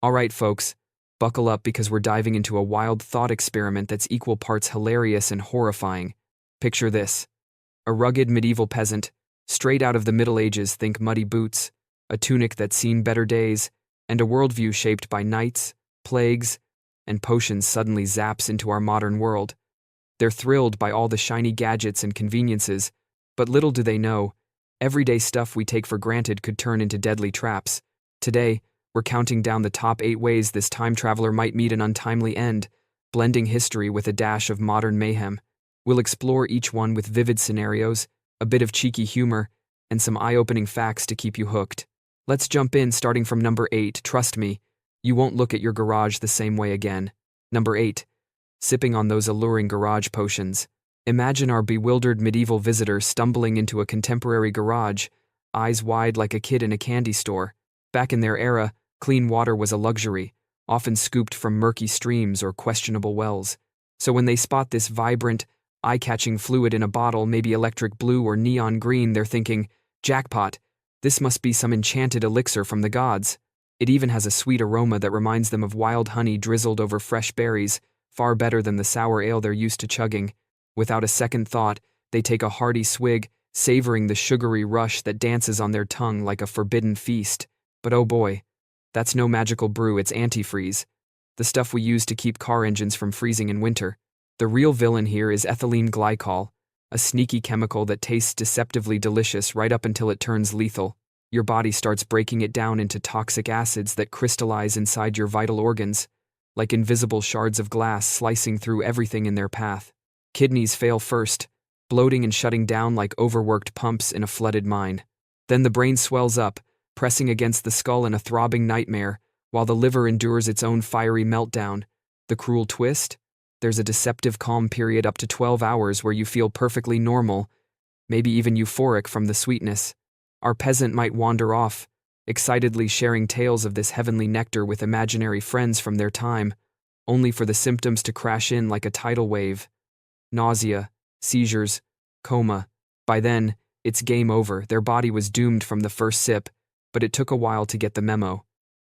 Alright folks, buckle up because we're diving into a wild thought experiment that's equal parts hilarious and horrifying. Picture this. A rugged medieval peasant, straight out of the Middle Ages, think muddy boots, a tunic that's seen better days, and a worldview shaped by knights, plagues, and potions suddenly zaps into our modern world. They're thrilled by all the shiny gadgets and conveniences, but little do they know, everyday stuff we take for granted could turn into deadly traps. Today, we're counting down the top 8 ways this time traveler might meet an untimely end, blending history with a dash of modern mayhem. We'll explore each one with vivid scenarios, a bit of cheeky humor, and some eye-opening facts to keep you hooked. Let's jump in, starting from number 8. Trust me, you won't look at your garage the same way again. Number 8. Sipping on those alluring garage potions. Imagine our bewildered medieval visitor stumbling into a contemporary garage, eyes wide like a kid in a candy store. Back in their era, clean water was a luxury, often scooped from murky streams or questionable wells. So when they spot this vibrant, eye-catching fluid in a bottle, maybe electric blue or neon green, they're thinking, jackpot, this must be some enchanted elixir from the gods. It even has a sweet aroma that reminds them of wild honey drizzled over fresh berries, far better than the sour ale they're used to chugging. Without a second thought, they take a hearty swig, savoring the sugary rush that dances on their tongue like a forbidden feast. But oh boy, that's no magical brew, it's antifreeze, the stuff we use to keep car engines from freezing in winter. The real villain here is ethylene glycol, a sneaky chemical that tastes deceptively delicious right up until it turns lethal. Your body starts breaking it down into toxic acids that crystallize inside your vital organs, like invisible shards of glass slicing through everything in their path. Kidneys fail first, bloating and shutting down like overworked pumps in a flooded mine. Then the brain swells up, pressing against the skull in a throbbing nightmare, while the liver endures its own fiery meltdown. The cruel twist? There's a deceptive calm period up to 12 hours where you feel perfectly normal, maybe even euphoric from the sweetness. Our peasant might wander off, excitedly sharing tales of this heavenly nectar with imaginary friends from their time, only for the symptoms to crash in like a tidal wave. Nausea, seizures, coma. By then, it's game over. Their body was doomed from the first sip, but it took a while to get the memo.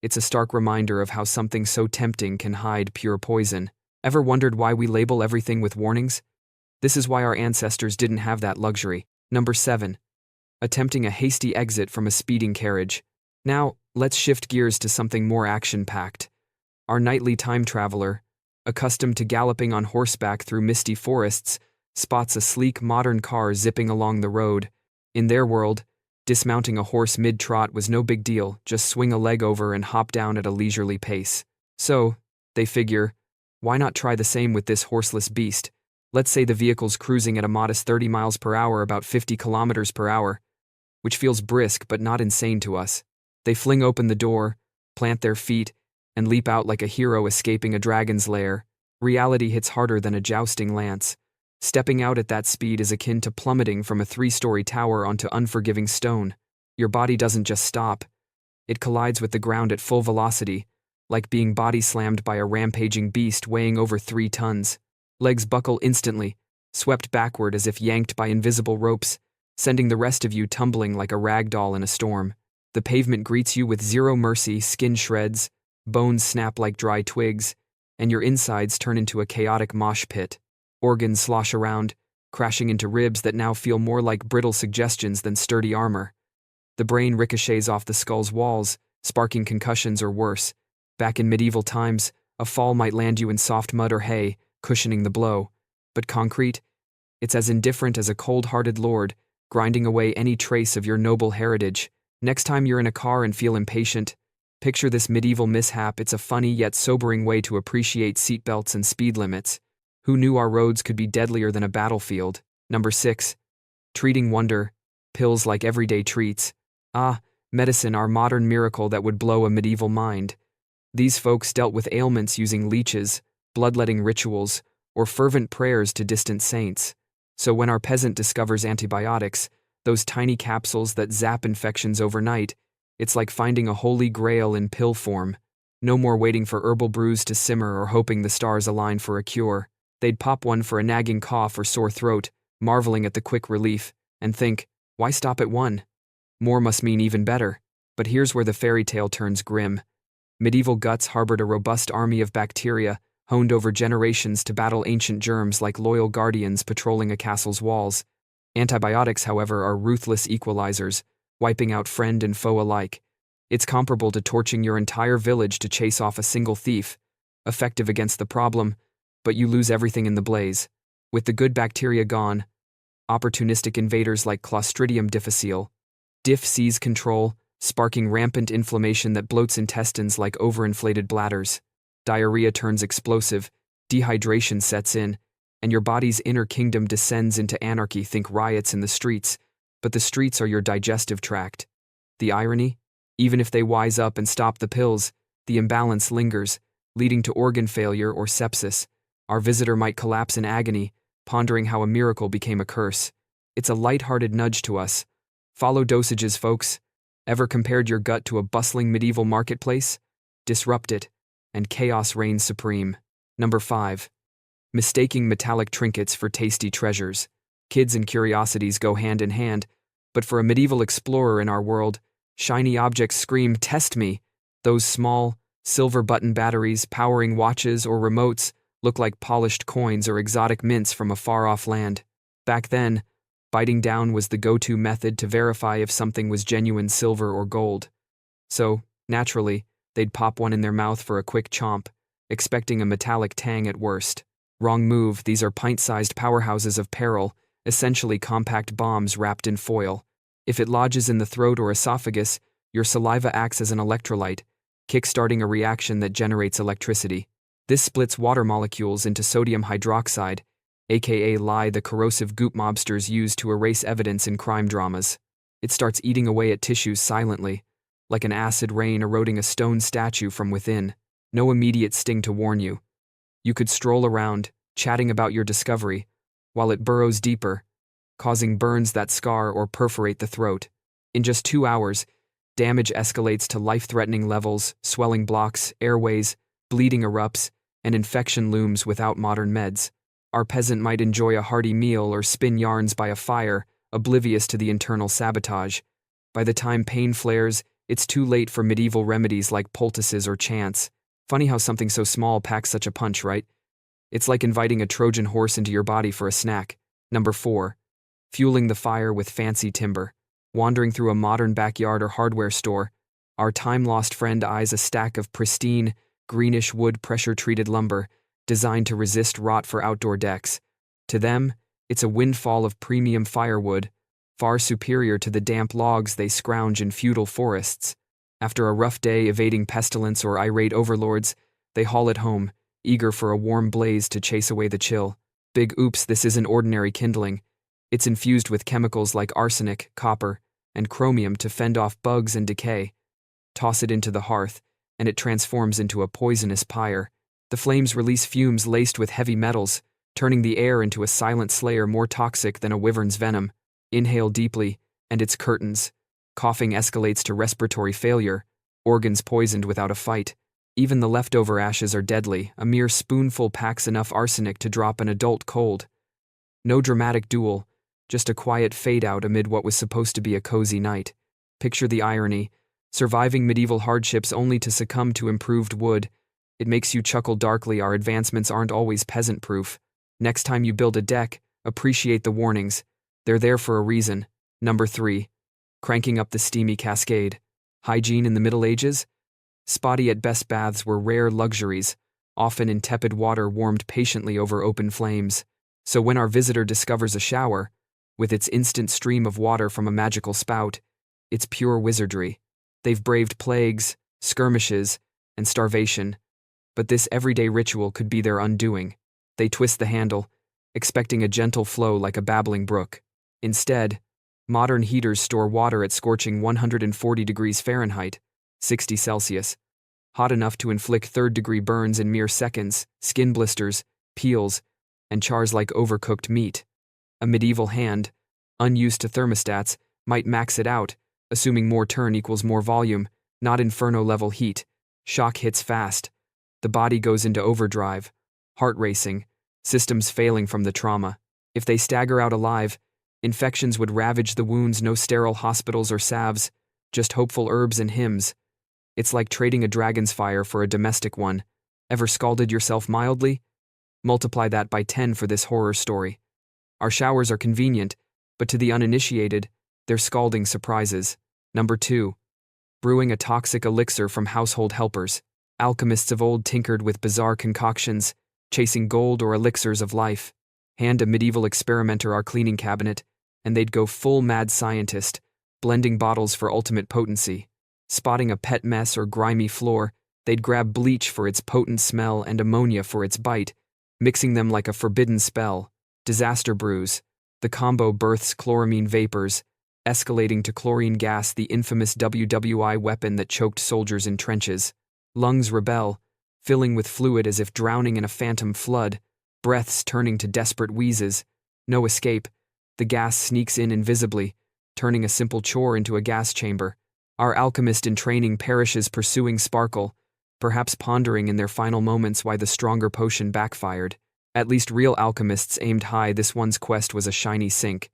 It's a stark reminder of how something so tempting can hide pure poison. Ever wondered why we label everything with warnings? This is why our ancestors didn't have that luxury. Number 7. Attempting a hasty exit from a speeding carriage. Now, let's shift gears to something more action-packed. Our nightly time traveler, accustomed to galloping on horseback through misty forests, spots a sleek modern car zipping along the road. In their world, dismounting a horse mid-trot was no big deal, just swing a leg over and hop down at a leisurely pace. So, they figure, why not try the same with this horseless beast? Let's say the vehicle's cruising at a modest 30 miles per hour, about 50 kilometers per hour, which feels brisk but not insane to us. They fling open the door, plant their feet, and leap out like a hero escaping a dragon's lair. Reality hits harder than a jousting lance. Stepping out at that speed is akin to plummeting from a 3-story tower onto unforgiving stone. Your body doesn't just stop. It collides with the ground at full velocity, like being body slammed by a rampaging beast weighing over 3 tons. Legs buckle instantly, swept backward as if yanked by invisible ropes, sending the rest of you tumbling like a rag doll in a storm. The pavement greets you with zero mercy, skin shreds, bones snap like dry twigs, and your insides turn into a chaotic mosh pit. Organs slosh around, crashing into ribs that now feel more like brittle suggestions than sturdy armor. The brain ricochets off the skull's walls, sparking concussions or worse. Back in medieval times, a fall might land you in soft mud or hay, cushioning the blow. But concrete? It's as indifferent as a cold-hearted lord, grinding away any trace of your noble heritage. Next time you're in a car and feel impatient, picture this medieval mishap. It's a funny yet sobering way to appreciate seatbelts and speed limits. Who knew our roads could be deadlier than a battlefield? Number 6. Treating wonder. Pills like everyday treats. Medicine, our modern miracle that would blow a medieval mind. These folks dealt with ailments using leeches, bloodletting rituals, or fervent prayers to distant saints. So when our peasant discovers antibiotics, those tiny capsules that zap infections overnight, it's like finding a holy grail in pill form. No more waiting for herbal brews to simmer or hoping the stars align for a cure. They'd pop one for a nagging cough or sore throat, marveling at the quick relief, and think, why stop at one? More must mean even better. But here's where the fairy tale turns grim. Medieval guts harbored a robust army of bacteria, honed over generations to battle ancient germs like loyal guardians patrolling a castle's walls. Antibiotics, however, are ruthless equalizers, wiping out friend and foe alike. It's comparable to torching your entire village to chase off a single thief, effective against the problem, but you lose everything in the blaze. With the good bacteria gone, opportunistic invaders like Clostridium difficile seize control, sparking rampant inflammation that bloats intestines like overinflated bladders. Diarrhea turns explosive, dehydration sets in, and your body's inner kingdom descends into anarchy. Think riots in the streets, but the streets are your digestive tract. The irony? Even if they wise up and stop the pills, the imbalance lingers, leading to organ failure or sepsis. Our visitor might collapse in agony, pondering how a miracle became a curse. It's a light-hearted nudge to us. Follow dosages, folks. Ever compared your gut to a bustling medieval marketplace? Disrupt it, and chaos reigns supreme. Number 5. Mistaking metallic trinkets for tasty treasures. Kids and curiosities go hand in hand, but for a medieval explorer in our world, shiny objects scream, "Test me!" Those small, silver button batteries powering watches or remotes look like polished coins or exotic mints from a far-off land. Back then, biting down was the go-to method to verify if something was genuine silver or gold. So, naturally, they'd pop one in their mouth for a quick chomp, expecting a metallic tang at worst. Wrong move. These are pint-sized powerhouses of peril, essentially compact bombs wrapped in foil. If it lodges in the throat or esophagus, your saliva acts as an electrolyte, kick-starting a reaction that generates electricity. This splits water molecules into sodium hydroxide, aka lye, the corrosive goop mobsters use to erase evidence in crime dramas. It starts eating away at tissues silently, like an acid rain eroding a stone statue from within. No immediate sting to warn you. You could stroll around, chatting about your discovery, while it burrows deeper, causing burns that scar or perforate the throat. In just 2 hours, damage escalates to life-threatening levels, swelling blocks, airways, bleeding erupts, and infection looms without modern meds. Our peasant might enjoy a hearty meal or spin yarns by a fire, oblivious to the internal sabotage. By the time pain flares, it's too late for medieval remedies like poultices or chants. Funny how something so small packs such a punch, right? It's like inviting a Trojan horse into your body for a snack. Number 4. Fueling the fire with fancy timber. Wandering through a modern backyard or hardware store, our time-lost friend eyes a stack of pristine, greenish wood pressure-treated lumber designed to resist rot for outdoor decks. To them, it's a windfall of premium firewood, far superior to the damp logs they scrounge in feudal forests. After a rough day evading pestilence or irate overlords, they haul it home, eager for a warm blaze to chase away the chill. Big oops, this isn't ordinary kindling. It's infused with chemicals like arsenic, copper, and chromium to fend off bugs and decay. Toss it into the hearth, and it transforms into a poisonous pyre. The flames release fumes laced with heavy metals, turning the air into a silent slayer more toxic than a wyvern's venom. Inhale deeply, and it's curtains. Coughing escalates to respiratory failure, organs poisoned without a fight. Even the leftover ashes are deadly. A mere spoonful packs enough arsenic to drop an adult cold. No dramatic duel, just a quiet fade-out amid what was supposed to be a cozy night. Picture the irony, surviving medieval hardships only to succumb to improved wood. It makes you chuckle darkly. Our advancements aren't always peasant-proof. Next time you build a deck, appreciate the warnings. They're there for a reason. Number 3. Cranking up the steamy cascade. Hygiene in the Middle Ages? Spotty at best, baths were rare luxuries, often in tepid water warmed patiently over open flames. So when our visitor discovers a shower, with its instant stream of water from a magical spout, it's pure wizardry. They've braved plagues, skirmishes, and starvation, but this everyday ritual could be their undoing. They twist the handle, expecting a gentle flow like a babbling brook. Instead, modern heaters store water at scorching 140 degrees Fahrenheit, 60 Celsius, hot enough to inflict third-degree burns in mere seconds, skin blisters, peels, and chars like overcooked meat. A medieval hand, unused to thermostats, might max it out, assuming more turn equals more volume, not inferno-level heat. Shock hits fast. The body goes into overdrive, heart racing, systems failing from the trauma. If they stagger out alive, infections would ravage the wounds. No sterile hospitals or salves, just hopeful herbs and hymns. It's like trading a dragon's fire for a domestic one. Ever scalded yourself mildly? Multiply that by 10 for this horror story. Our showers are convenient, but to the uninitiated, they're scalding surprises. Number 2. Brewing a toxic elixir from household helpers. Alchemists of old tinkered with bizarre concoctions, chasing gold or elixirs of life. Hand a medieval experimenter our cleaning cabinet, and they'd go full mad scientist, blending bottles for ultimate potency. Spotting a pet mess or grimy floor, they'd grab bleach for its potent smell and ammonia for its bite, mixing them like a forbidden spell. Disaster brews. The combo births chloramine vapors, escalating to chlorine gas, the infamous WWI weapon that choked soldiers in trenches. Lungs rebel, filling with fluid as if drowning in a phantom flood, breaths turning to desperate wheezes. No escape. The gas sneaks in invisibly, turning a simple chore into a gas chamber. Our alchemist in training perishes pursuing sparkle, perhaps pondering in their final moments why the stronger potion backfired. At least real alchemists aimed high. This one's quest was a shiny sink.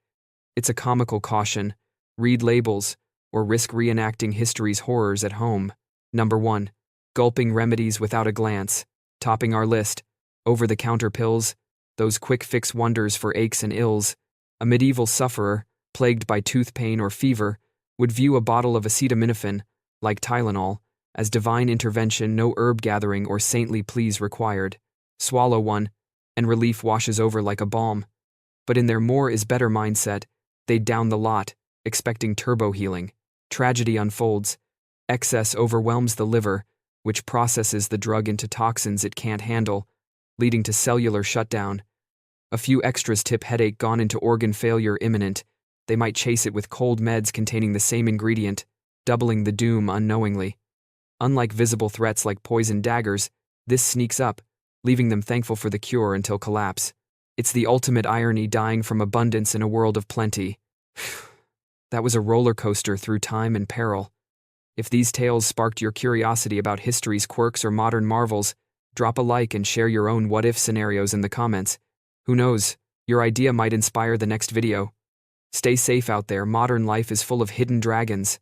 It's a comical caution. Read labels, or risk reenacting history's horrors at home. Number 1. Gulping remedies without a glance. Topping our list, over-the-counter pills, those quick-fix wonders for aches and ills. A medieval sufferer, plagued by tooth pain or fever, would view a bottle of acetaminophen, like Tylenol, as divine intervention, no herb gathering or saintly pleas required. Swallow one, and relief washes over like a balm. But in their more is better mindset, they'd down the lot, expecting turbo healing. Tragedy unfolds. Excess overwhelms the liver, which processes the drug into toxins it can't handle, leading to cellular shutdown. A few extras tip headache gone into organ failure imminent. They might chase it with cold meds containing the same ingredient, doubling the doom unknowingly. Unlike visible threats like poison daggers, this sneaks up, leaving them thankful for the cure until collapse. It's the ultimate irony, dying from abundance in a world of plenty. That was a roller coaster through time and peril. If these tales sparked your curiosity about history's quirks or modern marvels, drop a like and share your own what-if scenarios in the comments. Who knows, your idea might inspire the next video. Stay safe out there. Modern life is full of hidden dragons.